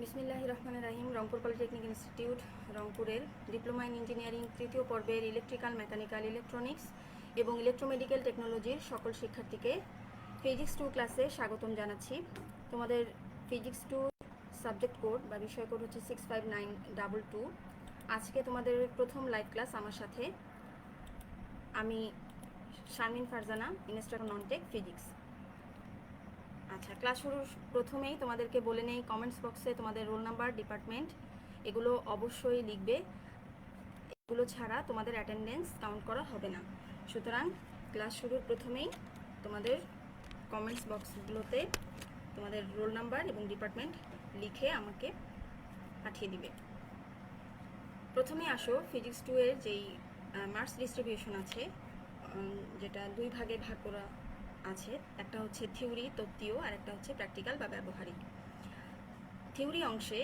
বিসমিল্লাহির রহমানির রহিম। Rangpur polytechnic institute রংপুরের ডিপ্লোমা ইন ইঞ্জিনিয়ারিং তৃতীয় পর্বের ইলেকট্রিক্যাল, মেকানিক্যাল, ইলেকট্রনিক্স এবং ইলেকট্রোমেডিক্যাল টেকনোলজির সকল শিক্ষার্থীকে ফিজিক্স 2 ক্লাসে স্বাগতম জানাচ্ছি। তোমাদের ফিজিক্স 2 সাবজেক্ট কোড বা বিষয় কোড হচ্ছে 65922। আজকে তোমাদের প্রথম লাইভ ক্লাস আমার সাথে। আমি Sharmin Farzana, instructor non-tech physics. আচ্ছা, ক্লাস শুরুর প্রথমেই তোমাদেরকে বলে নেই, কমেন্টস বক্সে তোমাদের রোল নাম্বার, ডিপার্টমেন্ট এগুলো অবশ্যই লিখবে। এগুলো ছাড়া তোমাদের অ্যাটেন্ডেন্স কাউন্ট করা হবে না। সুতরাং ক্লাস শুরুর প্রথমেই তোমাদের কমেন্টস বক্সগুলোতে তোমাদের রোল নাম্বার এবং ডিপার্টমেন্ট লিখে আমাকে পাঠিয়ে দিবে। প্রথমে আসো, ফিজিক্স 2 এর যেই মার্কস ডিস্ট্রিবিউশন আছে, যেটা দুই ভাগে ভাগ করা আছে। একটা হচ্ছে থিওরি, তত্ত্বীয়, আর একটা হচ্ছে প্র্যাকটিক্যাল বা ব্যবহারিক। থিওরি অংশে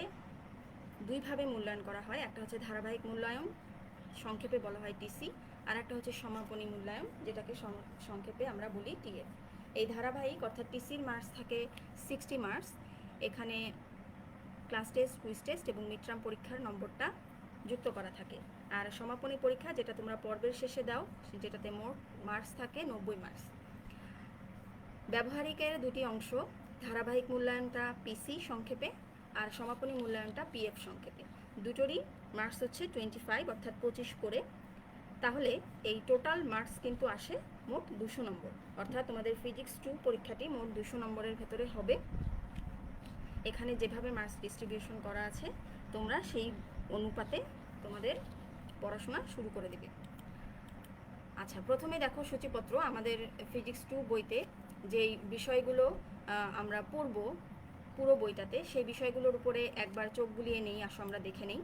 দুইভাবে মূল্যায়ন করা হয়। একটা হচ্ছে ধারাবাহিক মূল্যায়ন, সংক্ষেপে বলা হয় টিসি, আর একটা হচ্ছে সমাপনী মূল্যায়ন, যেটাকে সংক্ষেপে আমরা বলি টিএফ। এই ধারাবাহিক অর্থাৎ টিসির মার্কস থাকে 60 মার্কস। এখানে ক্লাস টেস্ট, কুইজ টেস্ট এবং মিডটার্ম পরীক্ষার নম্বরটা যুক্ত করা থাকে। আর সমাপনী পরীক্ষা, যেটা তোমরা পর্বের শেষে দাও, যেটাতে মোট মার্কস থাকে 90 মার্কস। ব্যবহারিকের দুটি অংশ, ধারাবাহিক মূল্যায়নটা পিসি সংক্ষেপে আর সমাপনী মূল্যায়নটা পিএফ সংক্ষেপে। দুটোরই মার্কস হচ্ছে 25 অর্থাৎ 25 করে। তাহলে এই টোটাল মার্কস কিন্তু আসে মোট 200 নম্বর। অর্থাৎ তোমাদের ফিজিক্স 2 পরীক্ষাটি মোট 200 নম্বরের ভেতরে হবে। এখানে যেভাবে মার্কস ডিস্ট্রিবিউশন করা আছে, তোমরা সেই অনুপাতে তোমাদের পড়াশোনা শুরু করে দেবে। আচ্ছা, প্রথমে দেখো সূচিপত্র। আমাদের ফিজিক্স 2 বইতে যেই বিষয়গুলো আমরা পড়ব পুরো বইটাতে, সেই বিষয়গুলোর উপরে একবার চোখ বুলিয়ে নেই, আসো আমরা দেখে নেই।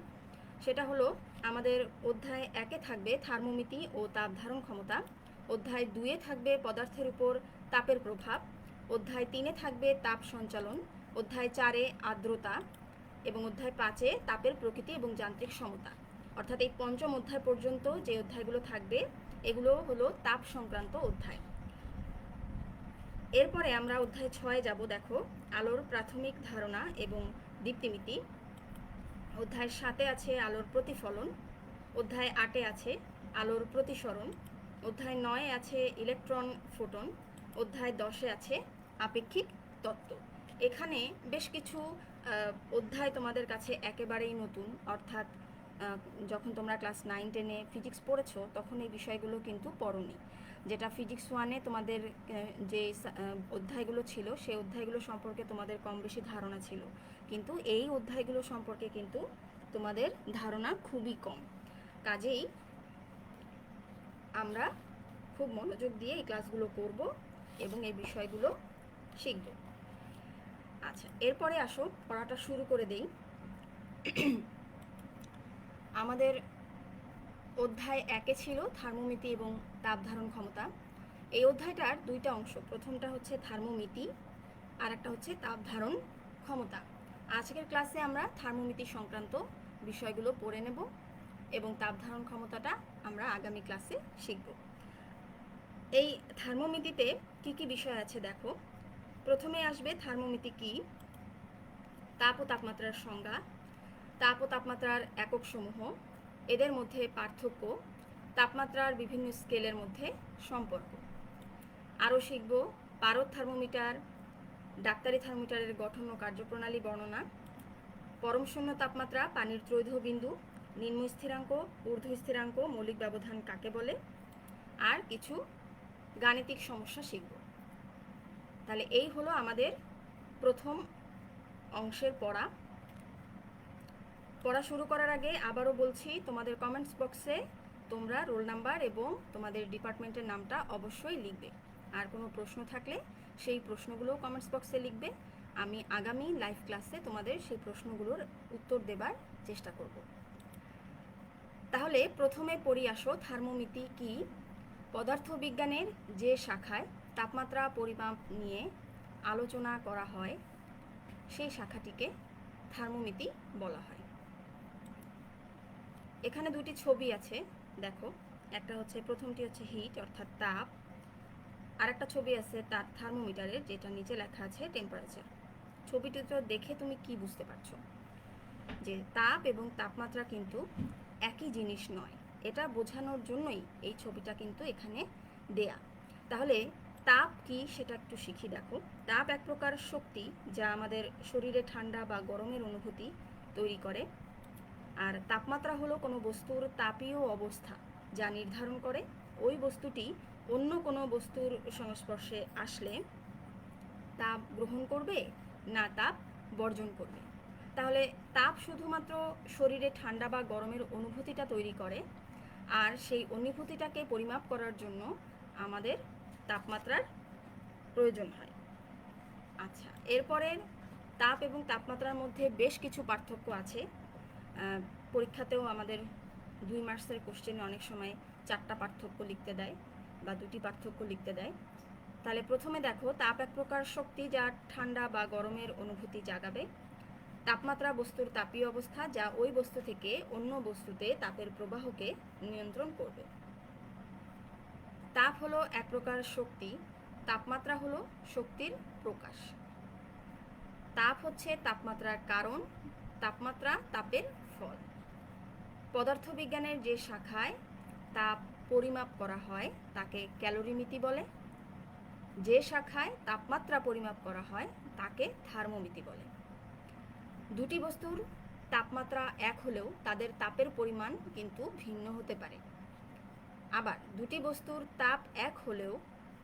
সেটা হলো, আমাদের অধ্যায় 1-এ থাকবে থার্মোমিতি ও তাপ ধারণ ক্ষমতা, অধ্যায় 2-এ থাকবে পদার্থের উপর তাপের প্রভাব, অধ্যায় 3-এ থাকবে তাপ সঞ্চালন, অধ্যায় 4-এ আর্দ্রতা এবং অধ্যায় 5-এ তাপের প্রকৃতি এবং যান্ত্রিক সমতা। অর্থাৎ এই পঞ্চম অধ্যায় পর্যন্ত যে অধ্যায়গুলো থাকবে, এগুলো হলো তাপ সংক্রান্ত অধ্যায়। এরপরে আমরা অধ্যায় 6-এ যাব। দেখো, আলোর প্রাথমিক ধারণা এবং দীপ্তিমিতি। অধ্যায় 7-এ আছে আলোর প্রতিফলন, অধ্যায় 8-এ আছে আলোর প্রতিসরণ, অধ্যায় 9-এ আছে ইলেকট্রন ফোটন, অধ্যায় 10-এ আছে আপেক্ষিক তত্ত্ব। এখানে বেশ কিছু অধ্যায় তোমাদের কাছে একেবারেই নতুন, অর্থাৎ যখন তোমরা ক্লাস 9-10-এ ফিজিক্স পড়েছো তখন এই বিষয়গুলো কিন্তু পড়োনি। যেটা ফিজিক্স 1-এ তোমাদের যে অধ্যায়গুলো ছিল, সেই অধ্যায়গুলো সম্পর্কে তোমাদের কম বেশি ধারণা ছিল, কিন্তু এই অধ্যায়গুলো সম্পর্কে কিন্তু তোমাদের ধারণা খুবই কম। কাজেই আমরা খুব মনোযোগ দিয়ে এই ক্লাসগুলো করব এবং এই বিষয়গুলো শিখব। আচ্ছা, এরপরে আসো পড়াটা শুরু করে দেই। আমাদের অধ্যায় 1-এ ছিল থার্মোমিতি এবং তাপ ধারণ ক্ষমতা। এই অধ্যায়টার দুইটা অংশ, প্রথমটা হচ্ছে থার্মোমিতি আর একটা হচ্ছে তাপ ধারণ ক্ষমতা। আজকের ক্লাসে আমরা থার্মোমিতি সংক্রান্ত বিষয়গুলো পড়ে নেব এবং তাপ ধারণ ক্ষমতাটা আমরা আগামী ক্লাসে শিখব। এই থার্মোমিতিতে কি কি বিষয় আছে দেখো। প্রথমে আসবে থার্মোমিতি কি, তাপ ও তাপমাত্রার সংজ্ঞা, তাপ ও তাপমাত্রার একক সমূহ, এদের মধ্যে পার্থক্য, তাপমাত্রার বিভিন্ন স্কেলের মধ্যে সম্পর্ক। আরও শিখব পারদ থার্মোমিটার, ডাক্তারি থার্মোমিটারের গঠন ও কার্যপ্রণালী বর্ণনা, পরম শূন্য তাপমাত্রা, পানির ত্রৈধ বিন্দু, নিম্ন স্থিরাঙ্ক, ঊর্ধ্ব স্থিরাঙ্ক, মৌলিক ব্যবধান কাকে বলে, আর কিছু গাণিতিক সমস্যা শিখব। তাহলে এই হলো আমাদের প্রথম অংশের পড়া। পড়া শুরু করার আগে আবারও বলছি, তোমাদের কমেন্টস বক্সে তোমরা রোল নাম্বার এবং তোমাদের ডিপার্টমেন্টের নামটা অবশ্যই লিখবে। আর কোনো প্রশ্ন থাকলে সেই প্রশ্নগুলো কমেন্টস বক্সে লিখবে। আমি আগামী লাইভ ক্লাসে তোমাদের সেই প্রশ্নগুলোর উত্তর দেবার চেষ্টা করব। তাহলে প্রথমে পড়ি আসো, থার্মোমিতি কি। পদার্থবিজ্ঞানের যে শাখায় তাপমাত্রা পরিমাপ নিয়ে আলোচনা করা হয়, সেই শাখাটিকে থার্মোমিতি বলা হয়। এখানে দুটি ছবি আছে দেখো, একটা হচ্ছে, প্রথমটি হচ্ছে হিট অর্থাৎ তাপ, আর একটা ছবি আছে তার থার্মোমিটারের, যেটা নিচে লেখা আছে টেম্পারেচার। ছবিটি তো দেখে তুমি কি বুঝতে পারছো? যে তাপ এবং তাপমাত্রা কিন্তু একই জিনিস নয়। এটা বোঝানোর জন্যই এই ছবিটা কিন্তু এখানে দেয়া। তাহলে তাপ কি সেটা একটু শিখি। দেখো, তাপ এক প্রকার শক্তি যা আমাদের শরীরে ঠান্ডা বা গরমের অনুভূতি তৈরি করে। আর তাপমাত্রা হলো কোনো বস্তুর তাপীয় অবস্থা যা নির্ধারণ করে ওই বস্তুটি অন্য কোনো বস্তুর সংস্পর্শে আসলে তাপ গ্রহণ করবে না তাপ বর্জন করবে। তাহলে তাপ শুধুমাত্র শরীরে ঠান্ডা বা গরমের অনুভূতিটা তৈরি করে, আর সেই অনুভূতিটাকে পরিমাপ করার জন্য আমাদের তাপমাত্রার প্রয়োজন হয়। আচ্ছা, এরপরে তাপ এবং তাপমাত্রার মধ্যে বেশ কিছু পার্থক্য আছে। পরীক্ষাতেও আমাদের 2 মার্কসের কোশ্চেনে অনেক সময় 4টা পার্থক্য লিখতে দেয় বা 2টি পার্থক্য লিখতে দেয়। তাহলে প্রথমে দেখো, তাপ এক প্রকার শক্তি যা ঠান্ডা বা গরমের অনুভূতি জাগাবে। তাপমাত্রা বস্তুর তাপীয় অবস্থা যা ওই বস্তু থেকে অন্য বস্তুতে তাপের প্রবাহকে নিয়ন্ত্রণ করবে। তাপ হলো এক প্রকার শক্তি, তাপমাত্রা হলো শক্তির প্রকাশ। তাপ হচ্ছে তাপমাত্রার কারণ, তাপমাত্রা তাপের ফল। পদার্থবিজ্ঞানের যে শাখায় তাপ পরিমাপ করা হয় তাকে ক্যালোরিমিতি বলে। যে শাখায় তাপমাত্রা পরিমাপ করা হয় তাকে থার্মোমিতি বলে। দুটি বস্তুর তাপমাত্রা এক হলেও তাদের তাপের পরিমাণ কিন্তু ভিন্ন হতে পারে। আবার দুটি বস্তুর তাপ এক হলেও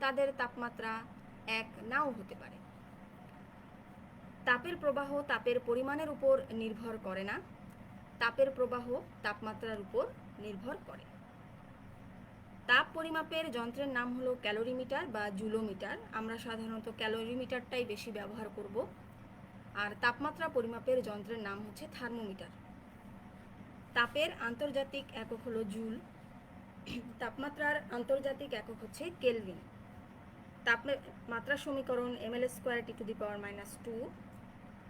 তাদের তাপমাত্রা এক নাও হতে পারে। তাপের প্রবাহ তাপের পরিমাণের উপর নির্ভর করে না, তাপের প্রবাহ তাপমাত্রার উপর নির্ভর করে। তাপ পরিমাপের যন্ত্রের নাম হলো ক্যালোরিমিটার বা জুলোমিটার। আমরা সাধারণত ক্যালোরিমিটারটাই বেশি ব্যবহার করব। আর তাপমাত্রা পরিমাপের যন্ত্রের নাম হচ্ছে থার্মোমিটার। তাপের আন্তর্জাতিক একক হলো জুল। তাপমাত্রার আন্তর্জাতিক একক হচ্ছে কেলভিন। তাপমাত্রা সমীকরণ mL²T⁻²,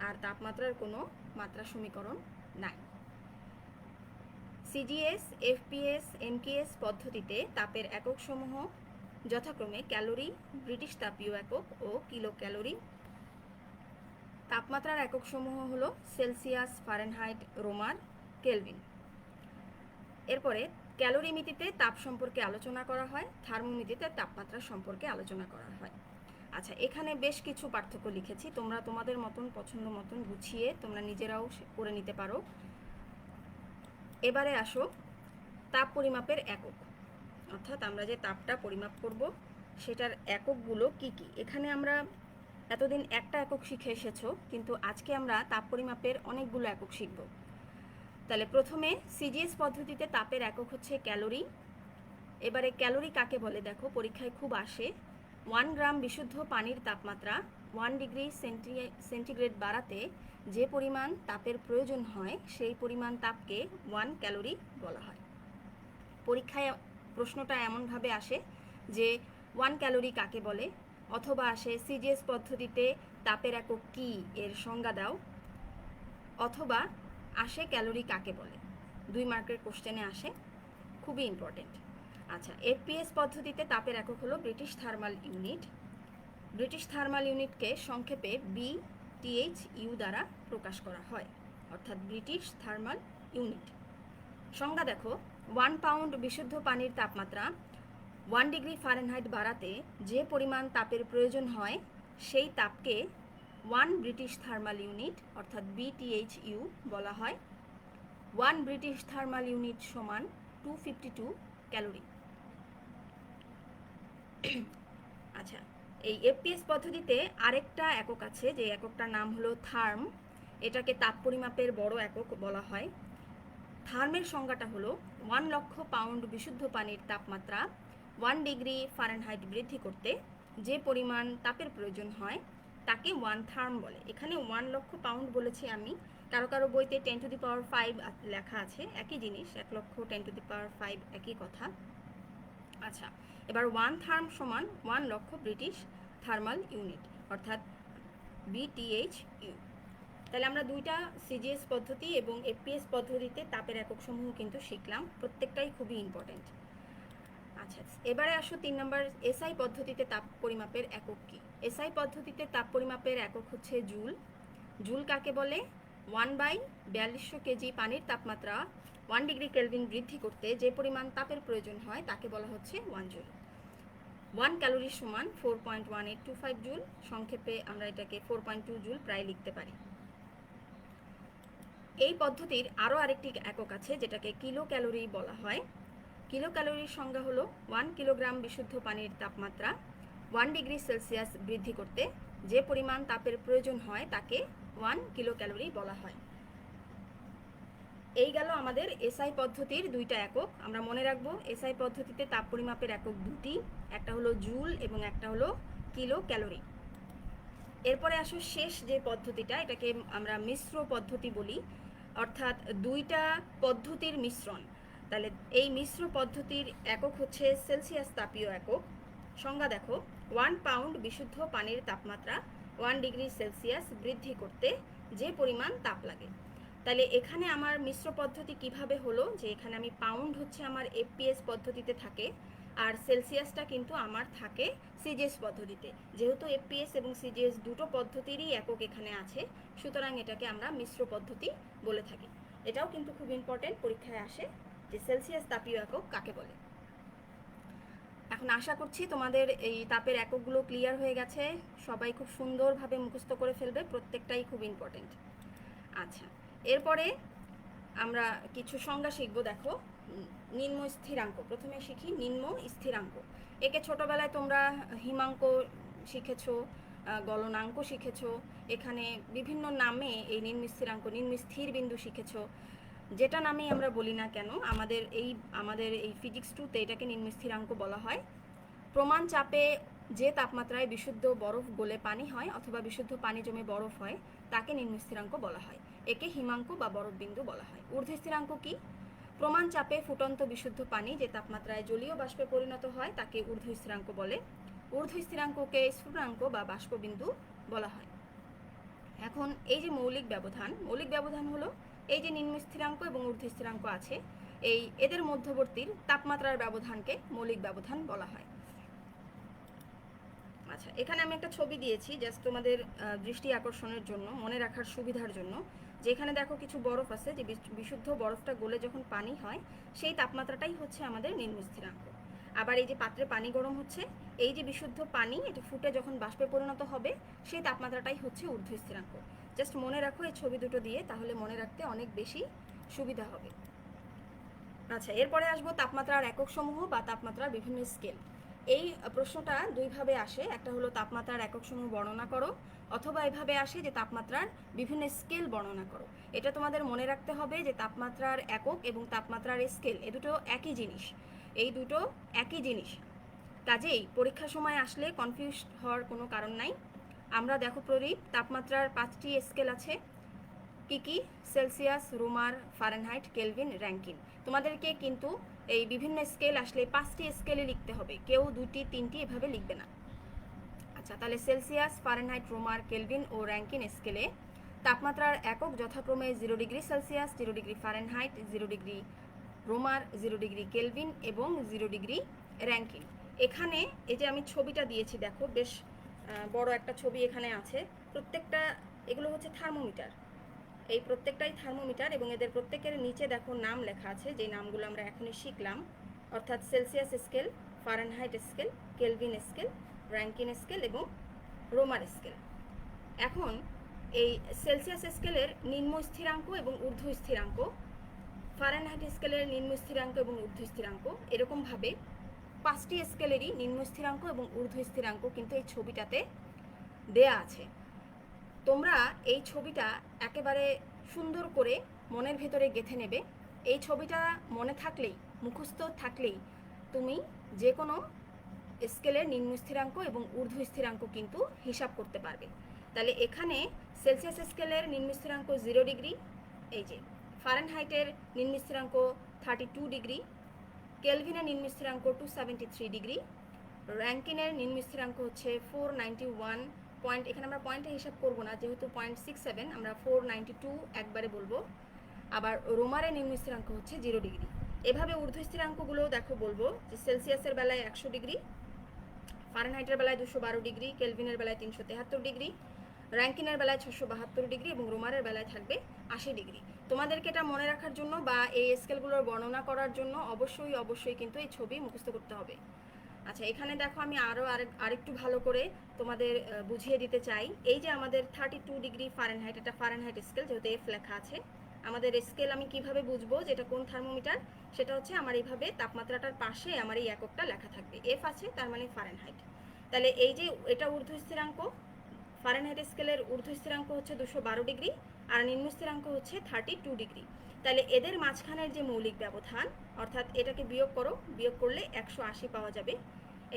আর তাপমাত্রার কোনো মাত্রা সমীকরণ নাই। সিজিএস, এফপিএস, এমকেএস পদ্ধতিতে তাপের একক সমূহ যথাক্রমে ক্যালোরি, ব্রিটিশ তাপীয় একক ও কিলো ক্যালোরি। তাপমাত্রার একক সমূহ হলো সেলসিয়াস, ফারেনহাইট, রোমার, কেলভিন। এরপরে ক্যালোরিমিতিতে তাপ সম্পর্কে আলোচনা করা হয়, থার্মোমিতিতে তাপমাত্রা সম্পর্কে আলোচনা করা হয়। আচ্ছা, এখানে বেশ কিছু পার্থক্য লিখেছি, তোমরা তোমাদের মতন পছন্দ মতন গুছিয়ে তোমরা নিজেরাও করে নিতে পারো। এবারে আসো তাপ পরিমাপের একক, অর্থাৎ আমরা যে তাপটা পরিমাপ করব সেটার এককগুলো কি কি। এখানে আমরা এতদিন একটা একক শিখে এসেছো, কিন্তু আজকে আমরা তাপ পরিমাপের অনেকগুলো একক শিখব। তাহলে প্রথমে সিজিএস পদ্ধতিতে তাপের একক হচ্ছে ক্যালোরি। এবারে ক্যালোরি কাকে বলে দেখো, পরীক্ষায় খুব আসে। 1 গ্রাম বিশুদ্ধ পানির তাপমাত্রা 1 ডিগ্রি সেন্টিগ্রেড বাড়াতে যে পরিমাণ তাপের প্রয়োজন হয় সেই পরিমাণ তাপকে 1 ক্যালোরি বলা হয়। পরীক্ষায় প্রশ্নটা এমনভাবে আসে যে 1 ক্যালোরি কাকে বলে, অথবা আসে সিজিএস পদ্ধতিতে তাপের একক কি এর সংজ্ঞা দাও, অথবা আসে ক্যালোরি কাকে বলে। 2 মার্কের কোশ্চেনে আসে, খুবই ইম্পর্টেন্ট। আচ্ছা, এফপিএস পদ্ধতিতে তাপের একক হলো British thermal unit. British thermal ইউনিটকে সংক্ষেপে BTHU দ্বারা প্রকাশ করা হয়, অর্থাৎ ব্রিটিশ থার্মাল ইউনিট। সংজ্ঞা দেখো, 1 পাউন্ড বিশুদ্ধ পানির তাপমাত্রা 1 ডিগ্রি ফারেনহাইট বাড়াতে যে পরিমাণ তাপের প্রয়োজন হয় সেই তাপকে 1 ব্রিটিশ থার্মাল ইউনিট অর্থাৎ BTHU বলা হয়। 1 ব্রিটিশ থার্মাল ইউনিট সমান 252 ক্যালোরি। আচ্ছা, এই এফপিএস পদ্ধতিতে আরেকটা একক আছে, যে এককটার নাম হলো থার্ম। এটাকে তাপ পরিমাপের বড় একক বলা হয়। থার্মের সংজ্ঞাটা হলো 1 লক্ষ পাউন্ড বিশুদ্ধ পানির তাপমাত্রা 1 ডিগ্রি ফারেনহাইট বৃদ্ধি করতে যে পরিমাণ তাপের প্রয়োজন হয় তাকে 1 থার্ম বলে। এখানে 1 লক্ষ পাউন্ড বলেছি আমি, কারো কারো বইতে 10⁵ লেখা আছে, একই জিনিস, 1 লক্ষ 10⁵ একই কথা। আচ্ছা, এবার 1 থার্ম সমান 1 লক্ষ ব্রিটিশ থার্মাল ইউনিট অর্থাৎ BTHU। তাহলে আমরা দুইটা সিজিএস পদ্ধতি এবং এফপিএস পদ্ধতিতে তাপের একক সমূহ কিন্তু শিখলাম, প্রত্যেকটাই খুবই ইম্পর্টেন্ট। আচ্ছা, এবারে আসো 3 নম্বর, এসআই পদ্ধতিতে তাপ পরিমাপের একক কি। এসআই পদ্ধতিতে তাপ পরিমাপের একক হচ্ছে জুল। জুল কাকে বলে, 1/4200 কেজি পানির তাপমাত্রা 1 ডিগ্রি কেলভিন বৃদ্ধি করতে যে পরিমাণ তাপের প্রয়োজন হয় তাকে বলা হচ্ছে 1 জুল। 1 ক্যালোরি সমান 4.1825 জুল, সংক্ষেপে আমরা এটাকে 4.2 জুল প্রায় লিখতে পারি। এই পদ্ধতির আরও আরেকটি একক আছে যেটাকে কিলো ক্যালোরি বলা হয়। কিলো ক্যালোরির সংজ্ঞা হলো 1 কিলোগ্রাম বিশুদ্ধ পানির তাপমাত্রা 1 ডিগ্রি সেলসিয়াস বৃদ্ধি করতে যে পরিমাণ তাপের প্রয়োজন হয় তাকে 1 কিলো ক্যালোরি বলা হয়। এই গেল আমাদের এসআই পদ্ধতির দুইটা একক। আমরা মনে রাখবো এসআই পদ্ধতিতে তাপ পরিমাপের একক দুটি, একটা হলো জুল এবং একটা হলো কিলো ক্যালোরি। এরপরে আসো শেষ যে পদ্ধতিটা, এটাকে আমরা মিশ্র পদ্ধতি বলি, অর্থাৎ দুইটা পদ্ধতির মিশ্রণ। তাহলে এই মিশ্র পদ্ধতির একক হচ্ছে সেলসিয়াস তাপীয় একক। সংজ্ঞা দেখো, 1 পাউন্ড বিশুদ্ধ পানির তাপমাত্রা 1 ডিগ্রি সেলসিয়াস বৃদ্ধি করতে যে পরিমাণ তাপ লাগে। তাহলে এখানে আমার মিশ্র পদ্ধতি কিভাবে হলো, যে এখানে আমি পাউন্ড হচ্ছে আমার এফপিএস পদ্ধতিতে থাকে, আর সেলসিয়াসটা কিন্তু আমার থাকে সিজিএস পদ্ধতিতে। যেহেতু এফপিএস এবং সিজিএস দুটো পদ্ধতিরই একক এখানে আছে, সুতরাং এটাকে আমরা মিশ্র পদ্ধতি বলে থাকি। এটাও কিন্তু খুব ইম্পর্টেন্ট, পরীক্ষায় আসে যে সেলসিয়াস তাপীয় একক কাকে বলে। এখন আশা করছি তোমাদের এই তাপের এককগুলো ক্লিয়ার হয়ে গেছে, সবাই খুব সুন্দরভাবে মুখস্থ করে ফেলবে, প্রত্যেকটাই খুব ইম্পর্টেন্ট। আচ্ছা, এরপরে আমরা কিছু সংজ্ঞা শিখব। দেখো, নিম্ন স্থিরাঙ্ক প্রথমে শিখি। নিম্ন স্থিরাঙ্ক, একে ছোটবেলায় তোমরা হিমাঙ্ক শিখেছো, গলনাঙ্ক শিখেছো, এখানে বিভিন্ন নামে এই নিম্ন স্থিরাঙ্ক, নিম্ন স্থির বিন্দু শিখেছো। যেটা নামেই আমরা বলি না কেন, আমাদের এই ফিজিক্স 2তে এটাকে নিম্ন স্থিরাঙ্ক বলা হয়। প্রমাণ চাপে যে তাপমাত্রায় বিশুদ্ধ বরফ গলে পানি হয় অথবা বিশুদ্ধ পানি জমে বরফ হয় তাকে নিম্ন স্থিরাঙ্ক বলা হয়। একে হিমাঙ্ক বা বরফ বিন্দু বলা হয়। ঊর্ধ্ব স্থিরাঙ্ক কি? প্রমাণ চাপে ফুটন্ত বিশুদ্ধ পানি যে তাপমাত্রায় জলীয় বাষ্পে পরিণত হয় তাকে ঊর্ধ্ব স্থিরাঙ্ক বলে। ঊর্ধ্ব স্থিরাঙ্ককে স্ফুটনাঙ্ক বা বাষ্পবিন্দু বলা হয়। এখন এই যে মৌলিক ব্যবধান হলো এই যে নিম্ন স্থিরাঙ্ক এবং ঊর্ধ্ব স্থিরাঙ্ক আছে, এদের মধ্যবর্তীর তাপমাত্রার ব্যবধানকে মৌলিক ব্যবধান বলা হয়। আচ্ছা, এখানে আমি একটা ছবি দিয়েছি জাস্ট তোমাদের দৃষ্টি আকর্ষণের জন্য, মনে রাখার সুবিধার জন্য। যেখানে দেখো কিছু বরফ আছে, যে বিশুদ্ধ বরফটা গলে যখন পানি হয় সেই তাপমাত্রাটাই হচ্ছে আমাদের নিম্ন স্থিরাঙ্ক। আবার এই যে পাত্রে পানি গরম হচ্ছে, এই যে বিশুদ্ধ পানি এটা ফুটে যখন বাষ্পে পরিণত হবে সেই তাপমাত্রাটাই হচ্ছে ঊর্ধ্ব স্থিরাঙ্ক। জাস্ট মনে রাখো এই ছবি দুটো দিয়ে, তাহলে মনে রাখতে অনেক বেশি সুবিধা হবে। আচ্ছা, এরপরে আসবো তাপমাত্রার একক সমূহ বা তাপমাত্রার বিভিন্ন স্কেল। এই প্রশ্নটা দুইভাবে আসে, একটা হলো তাপমাত্রার একক সমূহ বর্ণনা করো, অথবা এভাবে আসে যে তাপমাত্রার বিভিন্ন স্কেল বর্ণনা করো। এটা তোমাদের মনে রাখতে হবে যে তাপমাত্রার একক এবং তাপমাত্রার স্কেল এ দুটো একই জিনিস, এই দুটো একই জিনিস। কাজেই পরীক্ষার সময় আসলে কনফিউজ হওয়ার কোনো কারণ নাই। আমরা দেখো প্রদীপ, তাপমাত্রার 5টি স্কেল আছে। কি কি? Celsius, Reaumur, Fahrenheit, Kelvin, Rankine. তোমাদেরকে কিন্তু এই বিভিন্ন স্কেল আসলে 5টি স্কেলে লিখতে হবে, কেউ 2টি 3টি এভাবে লিখবে না। আচ্ছা, তাহলে সেলসিয়াস, ফারেনহাইট, রোমার, কেলভিন ও র্যাঙ্কিন স্কেলে তাপমাত্রার একক যথাক্রমে 0 degree Celsius, 0 degree Fahrenheit, 0 degree Reaumur, 0 degree Kelvin এবং 0 ডিগ্রি র্যাঙ্কিন। এখানে এই যে আমি ছবিটা দিয়েছি দেখো, বেশ বড় একটা ছবি এখানে আছে। প্রত্যেকটা এগুলো হচ্ছে থার্মোমিটার, এই প্রত্যেকটাই থার্মোমিটার এবং এদের প্রত্যেকের নিচে দেখো নাম লেখা আছে, যে নামগুলো আমরা এখনই শিখলাম, অর্থাৎ Celsius scale, Fahrenheit scale, Kelvin scale, Rankine scale এবং রোমার স্কেল। এখন এই সেলসিয়াস স্কেলের নিম্ন স্থিরাঙ্ক এবং ঊর্ধ্ব স্থিরাঙ্ক, ফারেনহাইট স্কেলের নিম্ন স্থিরাঙ্ক এবং ঊর্ধ্ব স্থিরাঙ্ক, এরকমভাবে 5টি স্কেলেরই নিম্ন স্থিরাঙ্ক এবং ঊর্ধ্ব স্থিরাঙ্ক কিন্তু এই ছবিটাতে দেয়া আছে। তোমরা এই ছবিটা একেবারে সুন্দর করে মনের ভেতরে গেঁথে নেবে। এই ছবিটা মনে থাকলেই, মুখস্থ থাকলেই তুমি যে কোনো স্কেলের নিম্ন স্থিরাঙ্ক এবং ঊর্ধ্ব স্থিরাঙ্ক কিন্তু হিসাব করতে পারবে। তাহলে এখানে সেলসিয়াস স্কেলের নিম্ন স্থিরাঙ্ক 0 ডিগ্রি, এই যে ফারেনহাইটের নিম্ন স্থিরাঙ্ক 32 ডিগ্রি, কেলভিনের নিম্ন স্থিরাঙ্ক 273 ডিগ্রি, র্যাঙ্কিনের নিম্ন স্থিরাঙ্ক হচ্ছে 491 পয়েন্ট। এখানে আমরা পয়েন্টে হিসাব করবো না, যেহেতু 0.67 আমরা 492 একবারে বলবো। আবার রোমারের নিম্ন স্থিরাঙ্ক হচ্ছে 0 ডিগ্রি। এভাবে ঊর্ধ্ব স্থিরাঙ্কগুলো দেখো বলবো যে সেলসিয়াসের বেলায় 100 ডিগ্রি, ফারেনহাইটের বেলায় 212 ডিগ্রি, কেলভিনের বেলায় 373 ডিগ্রি, র্যাঙ্কিনের বেলায় 672 ডিগ্রি এবং রোমারের বেলায় থাকবে 80 ডিগ্রি। তোমাদেরকে এটা মনে রাখার জন্য বা এই স্কেলগুলোর বর্ণনা করার জন্য অবশ্যই কিন্তু এই ছবি মুখস্থ করতে হবে। আচ্ছা, এখানে দেখো আমি আরেকটু ভালো করে তোমাদের বুঝিয়ে দিতে চাই। এই যে আমাদের 32 ডিগ্রি ফারেনহাইট, এটা ফারেনহাইট স্কেল, যেহেতু এফ লেখা আছে। আমাদের স্কেল আমি কিভাবে বুঝবো যে এটা কোন থার্মোমিটার? সেটা হচ্ছে আমার এইভাবে তাপমাত্রাটার পাশে আমার এই এককটা লেখা থাকবে, এফ আছে তার মানে ফারেনহাইট। তাহলে এই যে এটা ঊর্ধ্ব স্থিরাঙ্ক, ফারেনহাইট স্কেলের ঊর্ধ্ব স্থিরাঙ্ক হচ্ছে 212 ডিগ্রি আর নিম্ন স্থিরাঙ্ক হচ্ছে 32 ডিগ্রি। তাহলে এদের মাঝখানের যে মৌলিক ব্যবধান, অর্থাৎ এটাকে বিয়োগ করো, বিয়োগ করলে 180 পাওয়া যাবে।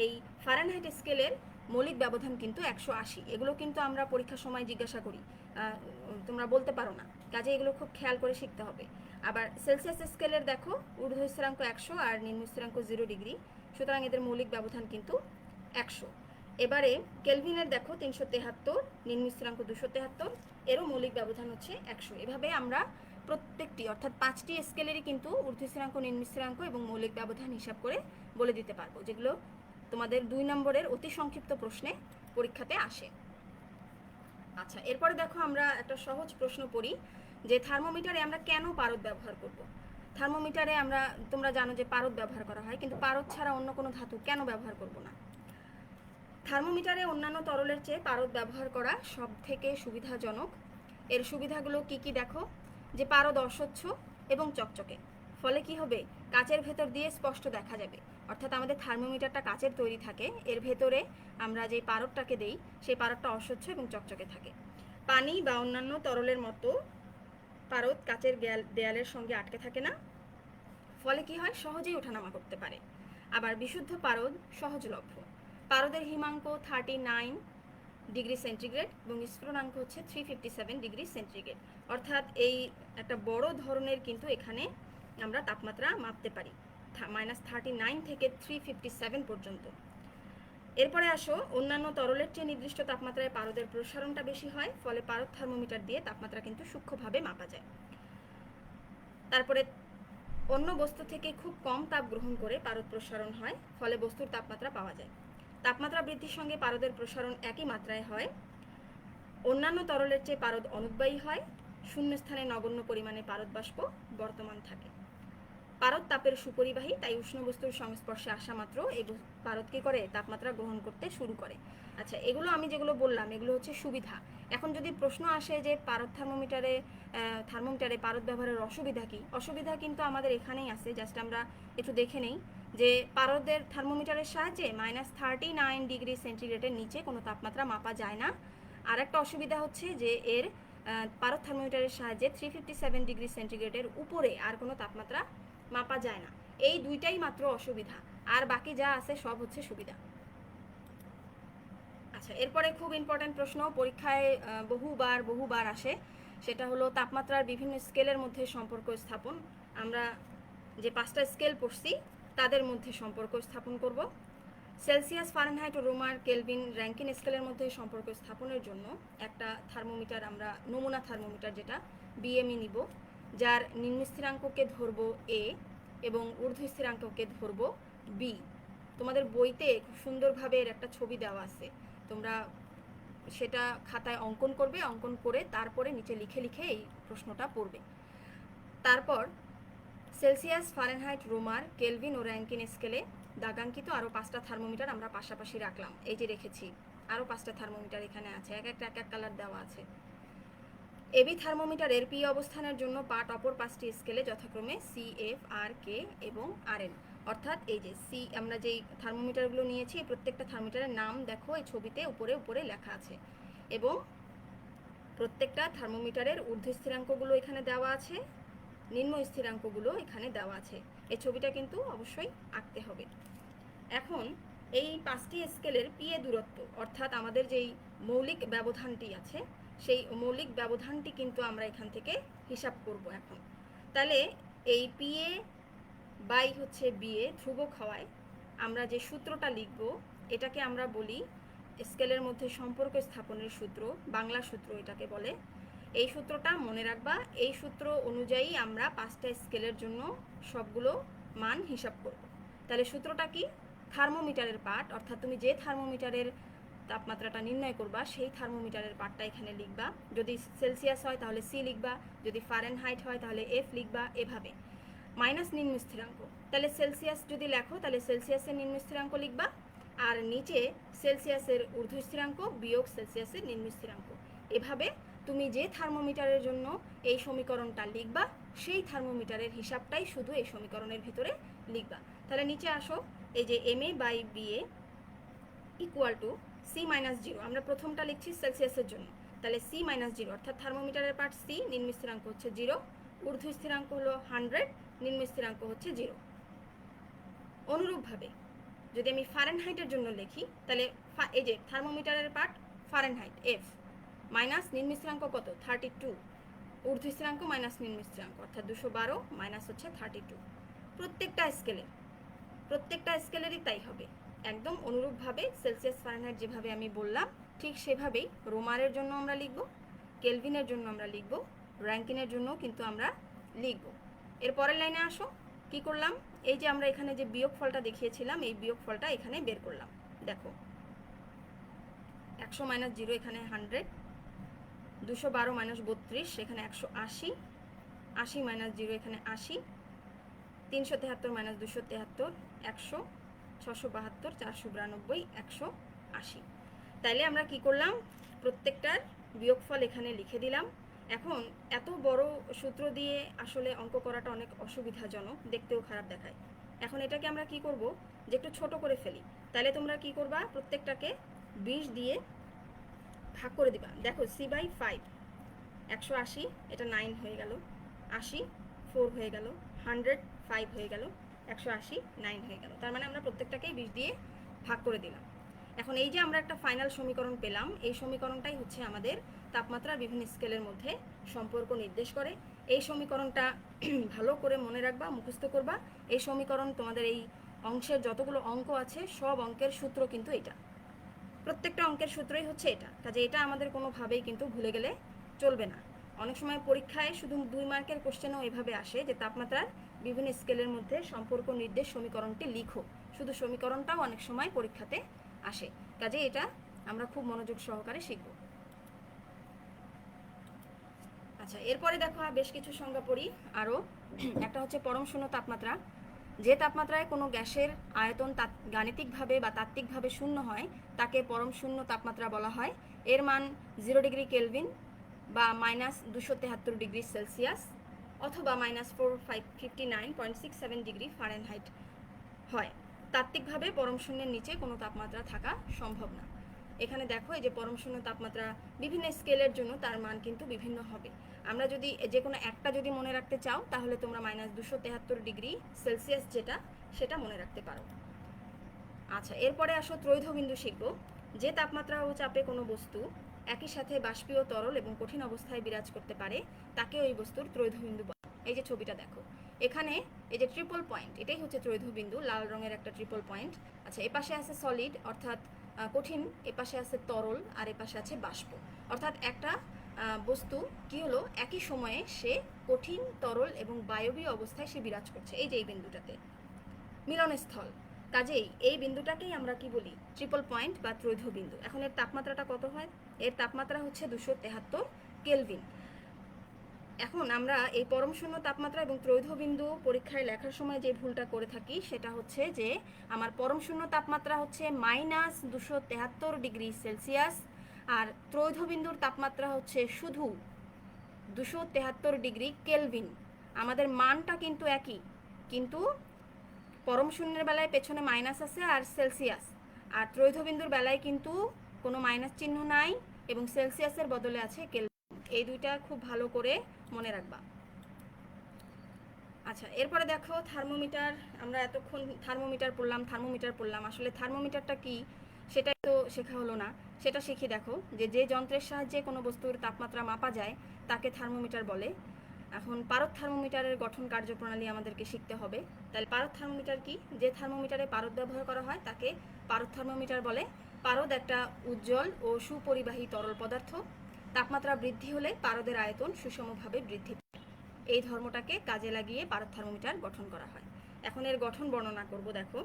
এই ফারেনহাইট স্কেলের মৌলিক ব্যবধান কিন্তু 180। এগুলো কিন্তু আমরা পরীক্ষার সময় জিজ্ঞাসা করি, তোমরা বলতে পারো না, কাজে এগুলো খুব খেয়াল করে শিখতে হবে। আবার সেলসিয়াস স্কেলের দেখো ঊর্ধ্ব স্থিরাঙ্ক 100 আর নিম্ন স্থিরাঙ্ক 0 ডিগ্রি, সুতরাং এদের মৌলিক ব্যবধান কিন্তু 100। এবারে কেলভিনের দেখো 373, নিম্ন স্থিরাঙ্ক 273, এরও মৌলিক ব্যবধান হচ্ছে 100। এভাবে আমরা প্রত্যেকটি অর্থাৎ 5টি স্কেলেরই কিন্তু ঊর্ধ্ব স্থিরাঙ্ক, নিম্ন স্থিরাঙ্ক এবং মৌলিক ব্যবধান হিসাব করে বলে দিতে পারবো, যেগুলো তোমাদের 2 নম্বরের অতি সংক্ষিপ্ত প্রশ্নে পরীক্ষাতে আসে। আচ্ছা, এরপরে দেখো আমরা একটা সহজ প্রশ্ন পড়ি যে থার্মোমিটারে আমরা কেন পারদ ব্যবহার করব। থার্মোমিটারে আমরা, তোমরা জানো যে পারদ ব্যবহার করা হয়, কিন্তু পারদ ছাড়া অন্য কোনো ধাতু কেন ব্যবহার করব না? থার্মোমিটারে অন্যান্য তরলের চেয়ে পারদ ব্যবহার করা সব থেকে সুবিধাজনক। এর সুবিধাগুলো কি কি দেখো, যে পারদ অস্বচ্ছ এবং চকচকে, ফলে কি হবে, কাচের ভেতর দিয়ে স্পষ্ট দেখা যাবে। অর্থাৎ আমাদের থার্মোমিটারটা কাচের তৈরি থাকে, এর ভেতরে আমরা যে পারদটাকে দেই সেই পারদটা অস্বচ্ছ এবং চকচকে থাকে। পানি বা অন্যান্য তরলের মতো পারদ কাচের দেয়ালের সঙ্গে আটকে থাকে না, ফলে কি হয়, সহজেই ওঠানামা করতে পারে। আবার বিশুদ্ধ পারদ সহজলভ্য। পারদের হিমাঙ্ক 39 ডিগ্রি সেন্টিগ্রেড এবং স্ফুটনাঙ্ক হচ্ছে 357 ডিগ্রি সেন্টিগ্রেড। অর্থাৎ এই একটা বড় ধরনের কিন্তু এখানে আমরা তাপমাত্রা মাপতে পারি, -39 থেকে 357 পর্যন্ত। এরপরে আসো, অন্যান্য তরলের চেয়ে নির্দিষ্ট তাপমাত্রায় পারদের প্রসারণটা বেশি হয়, ফলে পারদ থার্মোমিটার দিয়ে তাপমাত্রা কিন্তু সূক্ষ্মভাবে মাপা যায়। তারপরে অন্য বস্তু থেকে খুব কম তাপ গ্রহণ করে পারদ প্রসারণ হয়, ফলে বস্তুর তাপমাত্রা পাওয়া যায়। তাপমাত্রা বৃদ্ধির সঙ্গে পারদের প্রসারণ একই মাত্রায় হয়। অন্যান্য তরলের চেয়ে পারদ অনুদ্বায়ী হয়। শূন্যস্থানে নগণ্য পরিমাণে পারদ বাষ্প বর্তমান থাকে। পারদ তাপের সুপরিবাহী, তাই উষ্ণ বস্তুর সংস্পর্শে আসা মাত্র এই পারদ কি করে, তাপমাত্রা গ্রহণ করতে শুরু করে। আচ্ছা, এগুলো আমি যেগুলো বললাম এগুলো হচ্ছে সুবিধা। এখন যদি প্রশ্ন আসে যে পারদ থার্মোমিটারে পারদ ব্যবহারের অসুবিধা কি, অসুবিধা কিন্তু আমাদের এখানেই আছে, জাস্ট আমরা একটু দেখে নেই যে পারদের থার্মোমিটারের সাহায্যে -39 ডিগ্রি সেন্টিগ্রেডের নিচে কোনো তাপমাত্রা মাপা যায় না। আর একটা অসুবিধা হচ্ছে যে এর পারদ থার্মোমিটারের সাহায্যে 357 ডিগ্রি সেন্টিগ্রেডের উপরে আর কোনো তাপমাত্রা মাপা যায় না। এই দুইটাই মাত্র অসুবিধা, আর বাকি যা আছে সব হচ্ছে সুবিধা। আচ্ছা, এরপরে খুব ইম্পর্টেন্ট প্রশ্ন, পরীক্ষায় বহুবার আসে, সেটা হলো তাপমাত্রার বিভিন্ন স্কেলের মধ্যে সম্পর্ক স্থাপন। আমরা যে 5টা স্কেল পড়ছি তাদের মধ্যে সম্পর্ক স্থাপন করব। সেলসিয়াস, ফারেনহাইট ও রোমার, কেলভিন, র্যাঙ্কিন স্কেলের মধ্যে সম্পর্ক স্থাপনের জন্য একটা থার্মোমিটার, আমরা নমুনা থার্মোমিটার যেটা বিএমই নিব, যার নিম্ন স্থিরাঙ্ককে ধরব এ এবং ঊর্ধ্ব স্থিরাঙ্ককে ধরব বি। তোমাদের বইতে খুব সুন্দরভাবে এর একটা ছবি দেওয়া আছে, তোমরা সেটা খাতায় অঙ্কন করবে, অঙ্কন করে তারপরে নিচে লিখে এই প্রশ্নটা পড়বে। তারপর সেলসিয়াস, ফারেনহাইট, রোমার, কেলভিন ও র্যাঙ্কিন স্কেলে দাগাঙ্কিত আরও 5টা থার্মোমিটার আমরা পাশাপাশি রাখলাম, এই যে রেখেছি আরও 5টা থার্মোমিটার এখানে আছে, এক এক কালার দেওয়া আছে। এবি থার্মোমিটারের পি অবস্থানের জন্য পাট অপর 5টি স্কেলে যথাক্রমে সি, এফ, আর, কে এবং আর এন। অর্থাৎ এই যে সি, আমরা যেই থার্মোমিটারগুলো নিয়েছি প্রত্যেকটা থার্মোমিটারের নাম দেখো এই ছবিতে উপরে লেখা আছে, এবং প্রত্যেকটা থার্মোমিটারের ঊর্ধ্ব স্থিরাঙ্কগুলো এখানে দেওয়া আছে, নিম্ন স্থিরাঙ্কগুলো এখানে দেওয়া আছে। এই ছবিটা কিন্তু অবশ্যই আঁকতে হবে। এখন এই 5টি স্কেলের পিএ দূরত্ব, অর্থাৎ আমাদের যেই মৌলিক ব্যবধানটি আছে সেই মৌলিক ব্যবধানটি কিন্তু আমরা এখান থেকে হিসাব করব এখন। তাহলে এই পিএ বাই হচ্ছে বিএ ধ্রুবক হওয়ায় আমরা যে সূত্রটা লিখব এটাকে আমরা বলি স্কেলের মধ্যে সম্পর্ক স্থাপনের সূত্র, বাংলা সূত্র এটাকে বলে। এই সূত্রটা মনে রাখবা, এই সূত্র অনুযায়ী আমরা 5টা স্কেলের জন্য সবগুলো মান হিসাব করব। তাহলে সূত্রটা কি, থার্মোমিটারের পাঠ, অর্থাৎ তুমি যে থার্মোমিটারের তাপমাত্রাটা নির্ণয় করবা সেই থার্মোমিটারের পার্টটা এখানে লিখবা। যদি সেলসিয়াস হয় তাহলে সি লিখবা, যদি ফারেনহাইট হয় তাহলে এফ লিখবা, এভাবে। মাইনাস নিম্ন স্থিরাঙ্ক, তাহলে সেলসিয়াস যদি লেখো তাহলে সেলসিয়াসের নিম্ন স্থিরাঙ্ক লিখবা, আর নিচে সেলসিয়াসের ঊর্ধ্ব স্থিরাঙ্ক বিয়োগ সেলসিয়াসের নিম্ন স্থিরাঙ্ক। এভাবে তুমি যে থার্মোমিটারের জন্য এই সমীকরণটা লিখবা সেই থার্মোমিটারের হিসাবটাই শুধু এই সমীকরণের ভিতরে লিখবা। তাহলে নিচে আসো, এই যে M A by B A equal to C minus zero, আমরা প্রথমটা লিখছি সেলসিয়াসের জন্য, তাহলে সি মাইনাস জিরো অর্থাৎ থার্মোমিটারের পার্ট সি, নিম্ন স্থিরাঙ্ক হচ্ছে জিরো, ঊর্ধ্ব স্থিরাঙ্ক হলো 100, নিম্ন স্থিরাঙ্ক হচ্ছে জিরো। অনুরূপভাবে যদি আমি ফারেনহাইটের জন্য লিখি তাহলে এই যে থার্মোমিটারের পার্ট ফারেনহাইট এফ, মাইনাস নিম্ন স্থিরাঙ্ক কত 32, ঊর্ধ্ব স্থিরাঙ্ক মাইনাস নিম্ন স্থিরাঙ্ক অর্থাৎ 212 মাইনাস হচ্ছে 32। প্রত্যেকটা স্কেলেরই তাই হবে, একদম অনুরূপভাবে সেলসিয়াস ফারেনহাইট যেভাবে আমি বললাম ঠিক সেভাবেই রোমারের জন্য আমরা লিখব, কেলভিনের জন্য আমরা লিখব, র্যাঙ্কিনের জন্য কিন্তু আমরা লিখব। এর পরের লাইনে আসো, কি করলাম, এই যে আমরা এখানে যে বিয়োগফলটা দেখিয়েছিলাম এই বিয়োগফলটা এখানে বের করলাম। দেখো 100 মাইনাস জিরো এখানে 100, 212 মাইনাস 32 এখানে 180, 80 মাইনাস জিরো এখানে 80, 373 মাইনাস 273 100, 672 492 180। তাইলে আমরা কি করলাম, প্রত্যেকটার বিয়োগফল এখানে লিখে দিলাম। এখন এত বড় সূত্র দিয়ে আসলে অঙ্ক করাটা অনেক অসুবিধাজনক, দেখতেও খারাপ দেখায়। এখন এটাকে আমরা কি করব, যে একটু ছোট করে ফেলি। তাহলে তোমরা কি করবা, প্রত্যেকটাকে 20 দিয়ে ভাগ করে দিবা। দেখো সি বাই 5, 180 এটা 9 হয়ে গেল, 80 4 হয়ে গেল, 100 5 হয়ে গেল, 180 9 হয়ে গেল। তার মানে আমরা প্রত্যেকটাকেই 20 দিয়ে ভাগ করে দিলাম। এখন এই যে আমরা একটা ফাইনাল সমীকরণ পেলাম, এই সমীকরণটাই হচ্ছে আমাদের তাপমাত্রার বিভিন্ন স্কেলের মধ্যে সম্পর্ক নির্দেশ করে। এই সমীকরণটা ভালো করে মনে রাখবা, মুখস্থ করবা। এই সমীকরণ তোমাদের এই অংশের যতগুলো অঙ্ক আছে সব অঙ্কের সূত্র কিন্তু এটা, প্রত্যেকটা অঙ্কের সূত্রই হচ্ছে এটা। কাজে এটা আমাদের কোনোভাবেই কিন্তু ভুলে গেলে চলবে না। অনেক সময় পরীক্ষায় শুধু 2 মার্কের কোশ্চেনও এভাবে আসে যে তাপমাত্রার বিভিন্ন স্কেলের মধ্যে সম্পর্ক নির্দেশ সমীকরণটি লিখো, শুধু সমীকরণটাও অনেক সময় পরীক্ষাতে আসে। কাজে এটা আমরা খুব মনোযোগ সহকারে শিখব। আচ্ছা, এরপরে দেখো বেশ কিছু সংজ্ঞা পড়ি আরও। একটা হচ্ছে পরম শূন্য তাপমাত্রা, যে তাপমাত্রায় কোনো গ্যাসের আয়তন গাণিতিকভাবে বা তাত্ত্বিকভাবে শূন্য হয় তাকে পরম শূন্য তাপমাত্রা বলা হয়। এর মান 0 ডিগ্রি কেলভিন বা -273 ডিগ্রি সেলসিয়াস অথবা -459.67 ডিগ্রি ফারেনহাইট হয়। তাত্ত্বিকভাবে পরম শূন্যের নিচে কোনো তাপমাত্রা থাকা সম্ভব না। এখানে দেখো এই যে পরম শূন্য তাপমাত্রা বিভিন্ন স্কেলের জন্য তার মান কিন্তু বিভিন্ন হবে। আমরা যদি যে কোনো একটা যদি মনে রাখতে চাও তাহলে তোমরা -273 ডিগ্রি সেলসিয়াস যেটা সেটা মনে রাখতে পারো। আচ্ছা, এরপরে আসো ত্রৈধ বিন্দু শিখব। যে তাপমাত্রা ও চাপে কোনো বস্তু একই সাথে বাষ্পীয়, তরল এবং কঠিন অবস্থায় বিরাজ করতে পারে তাকে ওই বস্তুর ত্রৈধ বিন্দু বলে। এই যে ছবিটা দেখো, এখানে এই যে ট্রিপল পয়েন্ট, এটাই হচ্ছে ত্রৈধ বিন্দু, লাল রঙের একটা ট্রিপল পয়েন্ট। আচ্ছা, এপাশে আছে সলিড অর্থাৎ কঠিন, এপাশে আছে তরল, আর এপাশে আছে বাষ্প। অর্থাৎ একটা বস্তু কি হলো, একই সময়ে সে কঠিন, তরল এবং বায়বীয় অবস্থায় সে বিরাজ করছে। এই যে এই বিন্দুটাতে মিলনস্থল, কাজেই এই বিন্দুটাকেই আমরা কি বলি, ট্রিপল পয়েন্ট বা ত্রৈধ বিন্দু। এখন এর তাপমাত্রাটা কত হয়, এর তাপমাত্রা হচ্ছে 273 কেলভিন। এখন আমরা এই পরম শূন্য তাপমাত্রা এবং ত্রৈধ বিন্দু পরীক্ষায় লেখার সময় যে ভুলটা করে থাকি সেটা হচ্ছে যে আমার পরম শূন্য তাপমাত্রা হচ্ছে -273 ডিগ্রি সেলসিয়াস আর ত্রৈধ বিন্দুর তাপমাত্রা হচ্ছে শুধু 273 ডিগ্রি কেলভিন। আমাদের মানটা কিন্তু একই, কিন্তু পরম শূন্যের বেলায় পেছনে মাইনাস আছে আর সেলসিয়াস, আর ত্রৈধ বিন্দুর বেলায় কিন্তু কোনো মাইনাস চিহ্ন নাই এবং সেলসিয়াসের বদলে আছে কেলভিন। এই দুইটা খুব ভালো করে মনে রাখবা। আচ্ছা, এরপরে দেখো থার্মোমিটার। আমরা এতক্ষণ থার্মোমিটার পড়লাম, আসলে থার্মোমিটারটা কি সেটা তো শেখা হলো না, সেটা শিখি। দেখো যে যন্ত্রের সাহায্যে কোনো বস্তুর তাপমাত্রা মাপা যায় তাকে থার্মোমিটার বলে। এখন পারদ থার্মোমিটারের গঠন কার্যপ্রণালী আমাদেরকে শিখতে হবে। তাহলে পারদ থার্মোমিটার কি, যে থার্মোমিটারে পারদ ব্যবহার করা হয় তাকে পারদ থার্মোমিটার বলে। পারদ একটা উজ্জ্বল ও সুপরিবাহী তরল পদার্থ। তাপমাত্রা বৃদ্ধি হলে পারদের আয়তন সুষমভাবে বৃদ্ধি পায়। এই ধর্মটাকে কাজে লাগিয়ে পারদ থার্মোমিটার গঠন করা হয়। এখন এর গঠন বর্ণনা করব। দেখো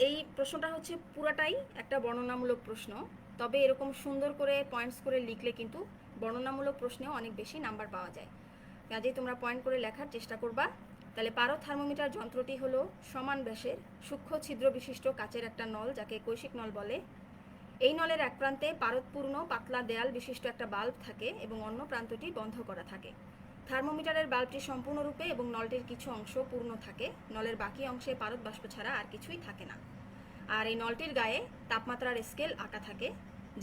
এই প্রশ্নটা হচ্ছে পুরাটাই একটা বর্ণনামূলক প্রশ্ন, তবে এরকম সুন্দর করে পয়েন্টস করে লিখলে কিন্তু বর্ণনামূলক প্রশ্নেও অনেক বেশি নাম্বার পাওয়া যায়। কাজেই তোমরা পয়েন্ট করে লেখার চেষ্টা করবা। তাহলে পারদ থার্মোমিটার যন্ত্রটি হলো সমান ব্যাসের সূক্ষ্ম ছিদ্র বিশিষ্ট কাচের একটা নল, যাকে কৈশিক নল বলে। এই নলের এক প্রান্তে পারদপূর্ণ পাতলা দেয়াল বিশিষ্ট একটা বাল্ব থাকে এবং অন্য প্রান্তটি বন্ধ করা থাকে। থার্মোমিটারের বাল্বটি সম্পূর্ণরূপে এবং নলটির কিছু অংশ পূর্ণ থাকে, নলের বাকি অংশে পারদ বাষ্প ছাড়া আর কিছুই থাকে না। আর এই নলটির গায়ে তাপমাত্রার স্কেল আঁকা থাকে।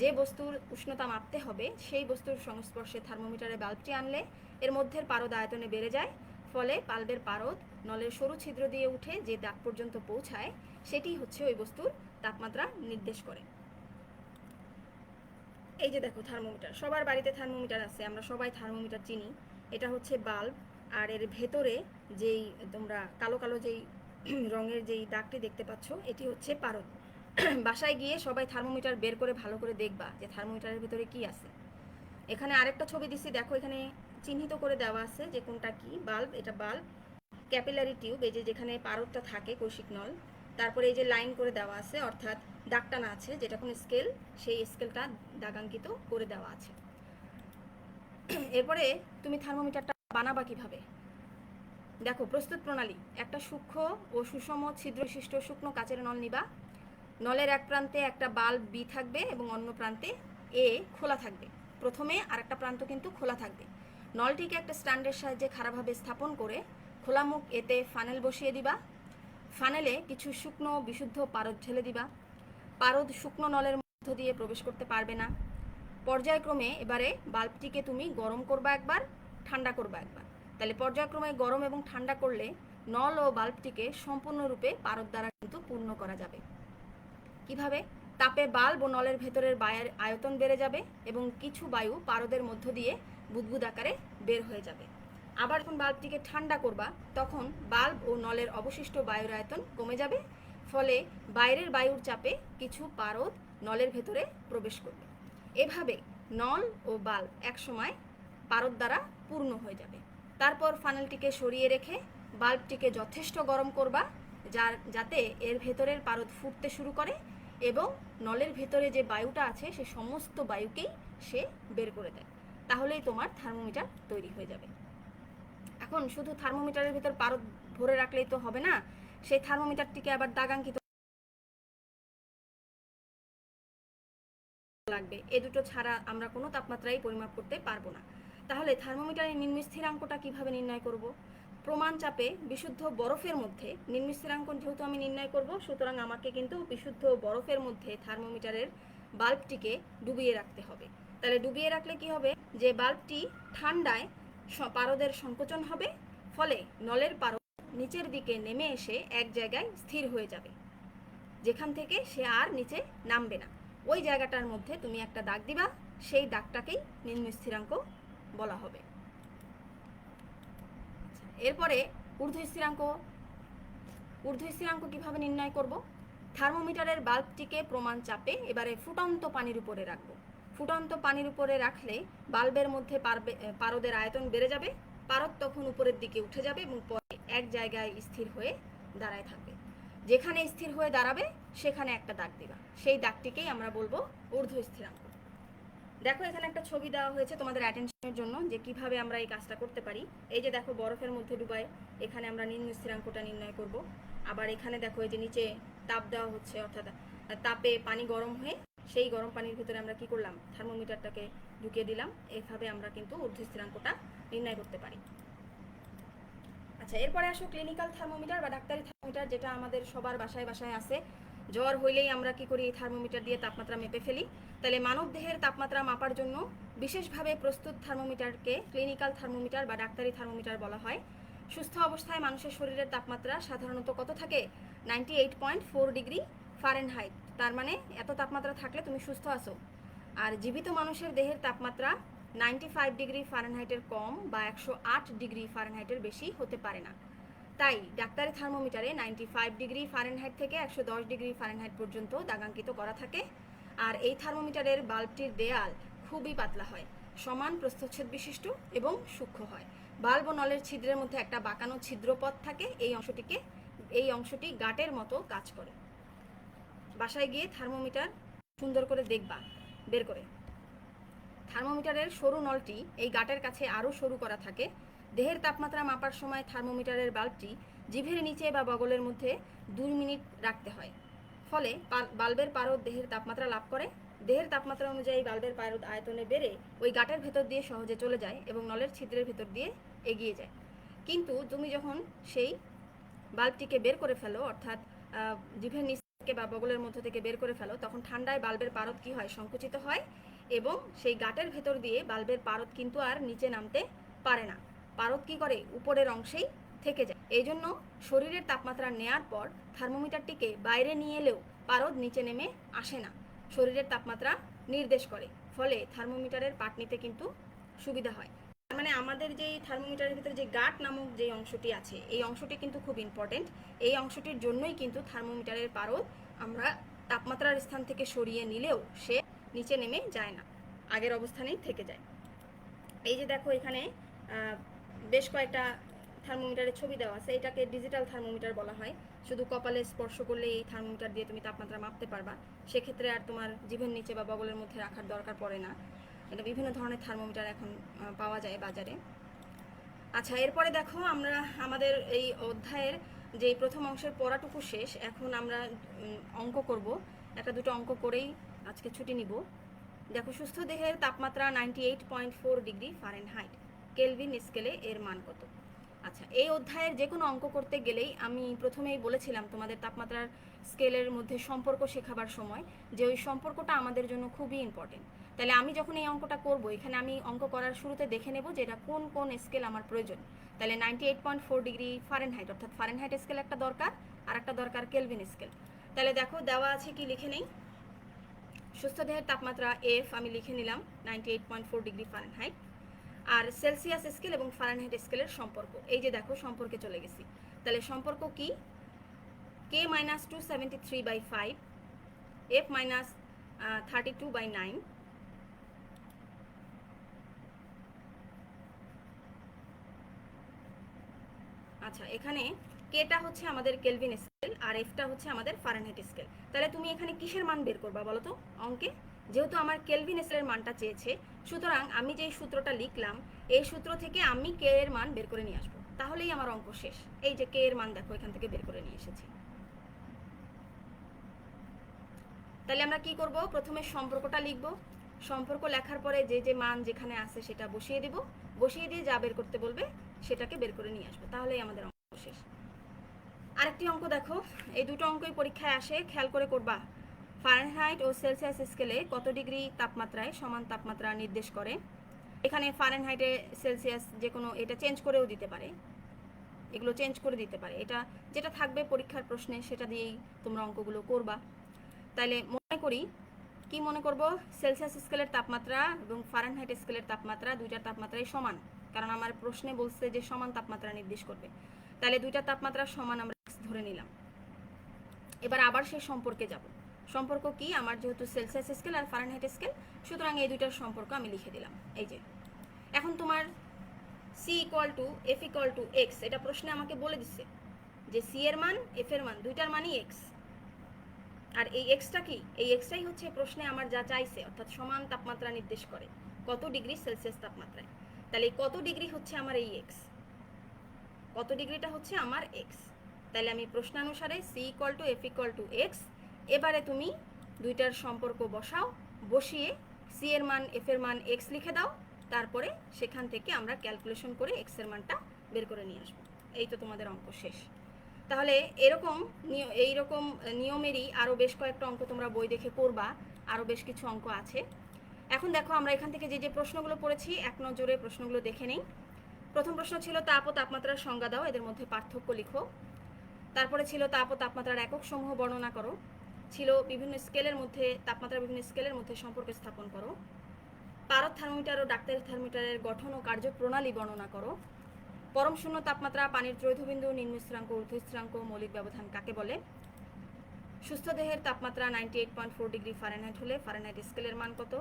যে বস্তুর উষ্ণতা মাপতে হবে সেই বস্তুর সংস্পর্শে থার্মোমিটারের বাল্বটি আনলে এর মধ্যের পারদ আয়তনে বেড়ে যায়, ফলে বাল্বের পারদ নলের সরু ছিদ্র দিয়ে উঠে যে দাগ পর্যন্ত পৌঁছায় সেটি হচ্ছে ওই বস্তুর তাপমাত্রা নির্দেশ করে। এই যে দেখো থার্মোমিটার, সবার বাড়িতে থার্মোমিটার আছে, আমরা সবাই থার্মোমিটার চিনি। এটা হচ্ছে বাল্ব, আর এর ভেতরে যেই তোমরা কালো কালো যেই রঙের যেই দাগটি দেখতে পাচ্ছ এটি হচ্ছে পারদ। বাসায় গিয়ে সবাই থার্মোমিটার বের করে ভালো করে দেখবা যে থার্মোমিটারের ভেতরে কি আছে। এখানে আরেকটা ছবি দিছি, দেখো এখানে চিহ্নিত করে দেওয়া আছে যে কোনটা কি। বাল্ব, এটা বাল্ব। ক্যাপিলারি টিউব, এই যে যেখানে পারদটা থাকে কৈশিক নল। তারপরে এই যে লাইন করে দেওয়া আছে, অর্থাৎ দাগ টানা আছে, যেটা কোন স্কেল, সেই স্কেলটা দাগাঙ্কিত করে দেওয়া আছে। এরপরে তুমি থার্মোমিটারটা বানাবা কিভাবে দেখো। প্রস্তুত প্রণালী: একটা সূক্ষ্ম ও সুষম ছিদ্র বিশিষ্ট শুকনো কাচের নল নিবা। নলের এক প্রান্তে একটা বাল্ব বি থাকবে এবং অন্য প্রান্তে এ খোলা থাকবে। প্রথমে আর একটা প্রান্ত কিন্তু খোলা থাকবে। নলটিকে একটা স্ট্যান্ডের সাহায্যে খাড়াভাবে স্থাপন করে খোলা মুখ এতে ফানেল বসিয়ে দিবা। ফানেলে কিছু শুকনো বিশুদ্ধ পারদ ঢেলে দিবা। পারদ শুকনো নলের মধ্য দিয়ে প্রবেশ করতে পারবে না। পর্যায়ক্রমে এবারে বাল্বটিকে তুমি গরম করবা একবার, ঠান্ডা করবা একবার। তাহলে পর্যায়ক্রমে গরম এবং ঠান্ডা করলে নল ও বাল্বটিকে সম্পূর্ণরূপে পারদ দ্বারা কিন্তু পূর্ণ করা যাবে। কিভাবে? তাপে বাল্ব ও নলের ভেতরের বায়ুর আয়তন বেড়ে যাবে এবং কিছু বায়ু পারদের মধ্য দিয়ে বুদবুদ আকারে বের হয়ে যাবে। আবার যখন বাল্বটিকে ঠান্ডা করবা তখন বাল্ব ও নলের অবশিষ্ট বায়ুর আয়তন কমে যাবে, ফলে বাইরের বায়ুর চাপে কিছু পারদ নলের ভেতরে প্রবেশ করবে। এভাবে নল ও বাল্ব একসময় পারদ দ্বারা পূর্ণ হয়ে যাবে। তারপর ফানেলটিকে সরিয়ে রেখে বাল্বটিকে যথেষ্ট গরম করবা যাতে এর ভেতরের পারদ ফুটতে শুরু করে এবং নলের ভেতরে যে বায়ুটা আছে সে সমস্ত বায়ুকেই সে বের করে দেয়। তাহলেই তোমার থার্মোমিটার তৈরি হয়ে যাবে। এখন শুধু থার্মোমিটারের ভেতর পারদ ভরে রাখলেই তো হবে না, সেই থার্মোমিটারটিকে আবার দাগাঙ্কিত লাগবে। এ দুটো ছাড়া আমরা কোনো তাপমাত্রাই পরিমাপ করতে পারবো না। তাহলে থার্মোমিটারের নিম্ন স্থিরাঙ্কটা কিভাবে নির্ণয় করব? প্রমাণ চাপে বিশুদ্ধ বরফের মধ্যে নিম্ন স্থিরাঙ্ক যেহেতু আমি নির্ণয় করব, সুতরাং আমাকে কিন্তু বিশুদ্ধ বরফের মধ্যে থার্মোমিটারের বাল্বটিকে ডুবিয়ে রাখতে হবে। তাহলে ডুবিয়ে রাখলে কি হবে, যে বাল্বটি ঠান্ডায় পারদের সংকোচন হবে, ফলে নলের পারদ নিচের দিকে নেমে এসে এক জায়গায় স্থির হয়ে যাবে, যেখান থেকে সে আর নিচে নামবে না। ওই জায়গাটার মধ্যে তুমি একটা দাগ দিবা, সেই দাগটাকেই নিম্ন স্থিরাঙ্ক বলা হবে। এরপরে ঊর্ধ্ব স্থিরাঙ্ক কিভাবে নির্ণয় করব? থার্মোমিটারের বাল্বটিকে প্রমাণ চাপে এবারে ফুটন্ত পানির উপরে রাখবো। ফুটন্ত পানির উপরে রাখলে বাল্বের মধ্যে পারদের আয়তন বেড়ে যাবে, পারদ তখন উপরের দিকে উঠে যাবে এবং পরে এক জায়গায় স্থির হয়ে দাঁড়ায় থাকবে। যেখানে স্থির হয়ে দাঁড়াবে সেখানে একটা দাগ দিবা, সেই দাগটিকেই আমরা বলবো ঊর্ধ্ব স্থিরাঙ্ক। দেখো এখানে একটা ছবি দেওয়া হয়েছে তোমাদের অ্যাটেনশনের জন্য যে কিভাবে আমরা এই কাজটা করতে পারি। এই যে দেখো বরফের মধ্যে ডুবায় এখানে আমরা নিম্ন স্থিরাঙ্কটা নির্ণয় করব। আবার এখানে দেখো এই যে নিচে তাপ দেওয়া হচ্ছে, অর্থাৎ তাপে পানি গরম হয়ে সেই গরম পানির ভিতরে আমরা কি করলাম, থার্মোমিটারটাকে ঢুকিয়ে দিলাম। এইভাবে আমরা কিন্তু ঊর্ধ্ব স্থিরাঙ্কটা নির্ণয় করতে পারি। আচ্ছা, এরপরে আসো ক্লিনিক্যাল থার্মোমিটার বা ডাক্তারি থার্মোমিটার, যেটা আমাদের সবার বাসায় বাসায় আছে। জ্বর হইলেই আমরা কি করি, থার্মোমিটার দিয়ে তাপমাত্রা মেপে ফেলি। তাহলে মানব দেহের তাপমাত্রা মাপার জন্য বিশেষভাবে প্রস্তুত থার্মোমিটারকে ক্লিনিক্যাল থার্মোমিটার বা ডাক্তারি থার্মোমিটার বলা হয়। সুস্থ অবস্থায় মানুষের শরীরের তাপমাত্রা সাধারণত কত থাকে? 98.4 ডিগ্রি ফারেনহাইট। তার মানে এত তাপমাত্রা থাকলে তুমি সুস্থ আছো। আর জীবিত মানুষের দেহের তাপমাত্রা 95 ডিগ্রি ফারেনহাইটের কম বা 108 ডিগ্রি ফারেনহাইটের বেশি হতে পারে না। তাই ডাক্তারি থার্মোমিটারে 95 ডিগ্রি ফারেনহাইট থেকে 110 ডিগ্রি ফারেনহাইট পর্যন্ত দাগাঙ্কিত করা থাকে। আর এই থার্মোমিটারের বাল্বটির দেয়াল খুবই পাতলা হয়, সমান প্রস্থচ্ছেদ বিশিষ্ট এবং সূক্ষ্ম হয়। বাল্ব ও নলের ছিদ্রের মধ্যে একটা বাঁকানো ছিদ্রপথ থাকে, এই অংশটি গাঁটের মতো কাজ করে। বাসায় গিয়ে থার্মোমিটার সুন্দর করে দেখবা বের করে। থার্মোমিটারের সরু নলটি এই গাটের কাছে আরও সরু করা থাকে। দেহের তাপমাত্রা মাপার সময় থার্মোমিটারের বাল্বটি জিভের নিচে বা বগলের মধ্যে 2 মিনিট রাখতে হয়। ফলে বাল্বের পারদ দেহের তাপমাত্রা লাভ করে। দেহের তাপমাত্রা অনুযায়ী বাল্বের পারদ আয়তনে বেড়ে ওই গাটের ভেতর দিয়ে সহজে চলে যায় এবং নলের ছিদ্রের ভেতর দিয়ে এগিয়ে যায়। কিন্তু তুমি যখন সেই বাল্বটিকে বের করে ফেলো, অর্থাৎ জিভের নিচ থেকে বা বগলের মধ্য থেকে বের করে ফেলো, তখন ঠান্ডায় বাল্বের পারদ কি হয়, সংকুচিত হয় এবং সেই গাটের ভেতর দিয়ে বাল্বের পারদ কিন্তু আর নিচে নামতে পারে না। পারদ কি করে, উপরের অংশেই থেকে যায়। এই জন্য শরীরের তাপমাত্রা নেয়ার পর থার্মোমিটারটিকে বাইরে নিয়ে এলেও পারদ নিচে নেমে আসে না, শরীরের তাপমাত্রা নির্দেশ করে। ফলে থার্মোমিটারের পাঠ নিতে কিন্তু সুবিধা হয়। মানে আমাদের যে থার্মোমিটারের ভিতরে যে গাট নামক যে অংশটি আছে, এই অংশটি কিন্তু খুব ইম্পর্টেন্ট। এই অংশটির জন্যই কিন্তু থার্মোমিটারের পারদ আমরা তাপমাত্রার স্থান থেকে সরিয়ে নিলেও সে নিচে নেমে যায় না, আগের অবস্থানেই থেকে যায়। এই যে দেখো এখানে বেশ কয়েকটা থার্মোমিটারের ছবি দেওয়া আছে। এটাকে ডিজিটাল থার্মোমিটার বলা হয়। শুধু কপালে স্পর্শ করলে এই থার্মোমিটার দিয়ে তুমি তাপমাত্রা মাপতে পারবা। সেক্ষেত্রে আর তোমার জিভের নিচে বা বগলের মধ্যে রাখার দরকার পড়ে না। এটা বিভিন্ন ধরনের থার্মোমিটার এখন পাওয়া যায় বাজারে। আচ্ছা, এরপরে দেখো আমরা আমাদের এই অধ্যায়ের যে প্রথম অংশের পড়াটুকু শেষ। এখন আমরা অঙ্ক করব। একটা দুটো অঙ্ক করেই আজকে ছুটি নিব। দেখো, সুস্থ দেহের তাপমাত্রা 98.4 ডিগ্রি ফারেনহাইট, কেলভিন স্কেলে এর মান কত? আচ্ছা, এই অধ্যায়ের যে কোনো অঙ্ক করতে গেলেই আমি প্রথমেই বলেছিলাম তোমাদের তাপমাত্রার স্কেলের মধ্যে সম্পর্ক শেখাবার সময় যে ওই সম্পর্কটা আমাদের জন্য খুবই ইম্পর্টেন্ট। তাহলে আমি যখন এই অঙ্কটা করব, এখানে আমি অঙ্ক করার শুরুতে দেখে নেব যে এটা কোন কোন স্কেল আমার প্রয়োজন। তাহলে 98.4 ডিগ্রি ফারেনহাইট অর্থাৎ ফারেনহাইট স্কেল একটা দরকার, আর একটা দরকার কেলভিন স্কেল। তাহলে দেখো দেওয়া আছে, কি লিখে নেই। সুস্থ দেহের তাপমাত্রা এফ আমি লিখে নিলাম 98.4 ডিগ্রি ফারেনহাইট। আর সেলসিয়াস স্কেল এবং ফারেনহাইট স্কেলের সম্পর্ক, এই যে দেখো সম্পর্কে চলে গেছি। তাহলে সম্পর্ক কি, কে মাইনাস 273/5, এফ মাইনাস 32/9, আচ্ছা এখানে কেটা হচ্ছে আমাদের কেলভিন স্কেল আর এফটা হচ্ছে আমাদের ফারেনহাইট স্কেল। তাহলে তুমি এখানে কিসের মান বের করবা বলো তো অঙ্কে? যেহেতু আমার কেলভিন স্কেলের মানটা চেয়েছে, সুতরাং আমি যেই সূত্রটা লিখলাম এই সূত্র থেকে আমি কে এর মান বের করে নিয়ে আসবো, তাহলেই আমার অঙ্ক শেষ। এই যে কে এর মান দেখো এখান থেকে বের করে নিয়ে এসেছি। তাহলে আমরা কি করব, প্রথমে সম্পর্কটা লিখব। সম্পর্ক লেখার পরে যে যে মান যেখানে আছে সেটা বসিয়ে দেব, বসিয়ে দিয়ে যা বের করতে বলবে সেটাকে বের করে নিয়ে আসবো, তাহলেই আমাদের অঙ্ক শেষ। আরেকটি অঙ্ক দেখো, এই দুটো অঙ্কই পরীক্ষায় আসে, খেয়াল করে করবা। ফারেনহাইট ও সেলসিয়াস স্কেলে কত ডিগ্রি তাপমাত্রায় সমান তাপমাত্রা নির্দেশ করে? এখানে ফারেনহাইটে সেলসিয়াস যে কোনো এটা চেঞ্জ করেও দিতে পারে, এগুলো চেঞ্জ করে দিতে পারে। এটা যেটা থাকবে পরীক্ষার প্রশ্নে সেটা দিয়েই তোমরা অঙ্কগুলো করবা। তাইলে মনে করি, কি মনে করব, সেলসিয়াস স্কেলের তাপমাত্রা এবং ফারেনহাইট স্কেলের তাপমাত্রা দুইটার তাপমাত্রাই সমান, কারণ আমার প্রশ্নে বলছে যে সমান তাপমাত্রা নির্দেশ করবে। তাহলে দুইটা তাপমাত্রা সমান আমরা ধরে নিলাম। এবার আবার সেই সম্পর্কে যাব। সম্পর্ক কি, আমার যেহেতু সেলসিয়াস স্কেল আর ফারেনহাইট স্কেল, সুতরাং এই দুইটার সম্পর্ক আমি লিখে দিলাম। এই যে এখন তোমার C equal to F equal to X, এটা প্রশ্নে আমাকে বলে দিচ্ছে যে সি এর মান এফ এর মান দুইটার মানই এক্স। আর এই এক্সটা কি, এই এক্সটাই হচ্ছে প্রশ্নে আমার যা চাইছে, অর্থাৎ সমান তাপমাত্রা নির্দেশ করে কত ডিগ্রি সেলসিয়াস তাপমাত্রায়। তাহলে কত ডিগ্রি হচ্ছে আমার এই এক্স, কত ডিগ্রিটা হচ্ছে আমার এক্স। তাহলে আমি প্রশ্নানুসারে C equal to F equal to X. এবারে তুমি দুইটার সম্পর্ক বসাও, বসিয়ে সি এর মান এফ এর মান এক্স লিখে দাও, তারপরে সেখান থেকে আমরা ক্যালকুলেশন করে এক্স এর মানটা বের করে নিয়ে আসবো। এই তো তোমাদের অঙ্ক শেষ। তাহলে এইরকম নিয়মেরই আরও বেশ কয়েকটা অঙ্ক তোমরা বই দেখে করবা, আরও বেশ কিছু অঙ্ক আছে। এখন দেখো আমরা এখান থেকে যে যে প্রশ্নগুলো পড়েছি এক নজরে প্রশ্নগুলো দেখে নেই। প্রথম প্রশ্ন ছিল তাপ ও তাপমাত্রার সংজ্ঞা দাও, এদের মধ্যে পার্থক্য লিখো। তারপরে ছিল তাপ ও তাপমাত্রার একক সমূহ বর্ণনা করো। ছিল বিভিন্ন স্কেলের মধ্যে তাপমাত্রা বিভিন্ন স্কেলের মধ্যে সম্পর্ক স্থাপন করো। পারদ থার্মোমিটার ও ডাক্তারি থার্মোমিটারের গঠন ও কার্যপ্রণালী বর্ণনা করো। পরম শূন্য তাপমাত্রা, পানির দ্রৈধবিন্দু, নিম্ন স্থিরাঙ্ক, ঊর্ধ্ব স্থিরাঙ্ক, মৌলিক ব্যবধান কাকে বলে? সুস্থ দেহের তাপমাত্রা 98.4 ডিগ্রি ফারেনহাইট হলে ফারেনহাইট স্কেলের মান কত?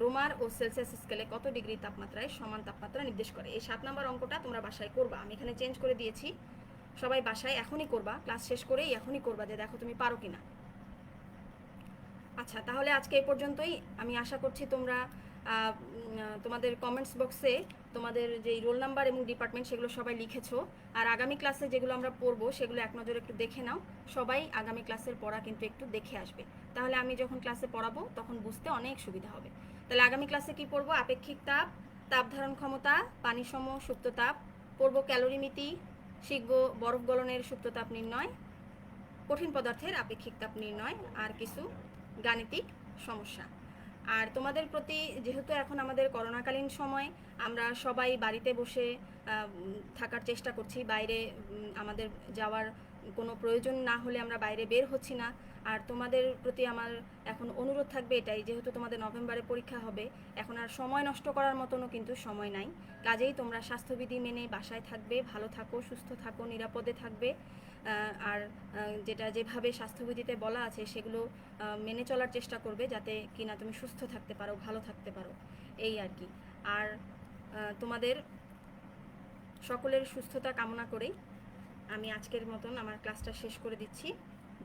রোমার ও সেলসিয়াস স্কেলে কত ডিগ্রি তাপমাত্রায় সমান তাপমাত্রা নির্দেশ করে? এই 7 নম্বর অঙ্কটা তোমরা বাসায় করবা, আমি এখানে চেঞ্জ করে দিয়েছি। সবাই বাসায় এখনই করবা, ক্লাস শেষ করেই এখনই করবা, যে দেখো তুমি পারো কিনা। আচ্ছা, তাহলে আজকে এই পর্যন্তই। আমি আশা করছি তোমরা তোমাদের কমেন্টস বক্সে তোমাদের যেই রোল নাম্বার এবং ডিপার্টমেন্ট সেগুলো সবাই লিখেছো। আর আগামী ক্লাসে যেগুলো আমরা পড়বো সেগুলো এক নজরে একটু দেখে নাও। সবাই আগামী ক্লাসের পড়া কিন্তু একটু দেখে আসবে, তাহলে আমি যখন ক্লাসে পড়াবো তখন বুঝতে অনেক সুবিধা হবে। তাহলে আগামী ক্লাসে কি পড়বো? আপেক্ষিক তাপ, তাপ ধারণ ক্ষমতা, পানিসম সুপ্ত তাপ, পড়বো ক্যালোরিমিতি, শিখবো বরফ গলনের সুপ্ত তাপ নির্ণয়, কঠিন পদার্থের আপেক্ষিক তাপ নির্ণয়, আর কিছু গাণিতিক সমস্যা। আর তোমাদের প্রতি, যেহেতু এখন আমাদের করোনাকালীন সময়, আমরা সবাই বাড়িতে বসে থাকার চেষ্টা করছি, বাইরে আমাদের যাওয়ার কোনো প্রয়োজন না হলে আমরা বাইরে বের হচ্ছি না। আর তোমাদের প্রতি আমার এখন অনুরোধ থাকবে এটাই, যেহেতু তোমাদের নভেম্বরে পরীক্ষা হবে, এখন আর সময় নষ্ট করার মতনও কিন্তু সময় নাই। কাজেই তোমরা স্বাস্থ্যবিধি মেনে বাসায় থাকবে, ভালো থাকো, সুস্থ থাকো, নিরাপদে থাকবে। আর যেটা যেভাবে স্বাস্থ্যবিধিতে বলা আছে সেগুলো মেনে চলার চেষ্টা করবে, যাতে কিনা তুমি সুস্থ থাকতে পারো, ভালো থাকতে পারো, এই আর কি। আর তোমাদের সকলের সুস্থতা কামনা করেই আমি আজকের মতন আমার ক্লাসটা শেষ করে দিচ্ছি।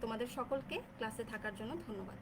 তোমাদের সকলকে ক্লাসে থাকার জন্য ধন্যবাদ।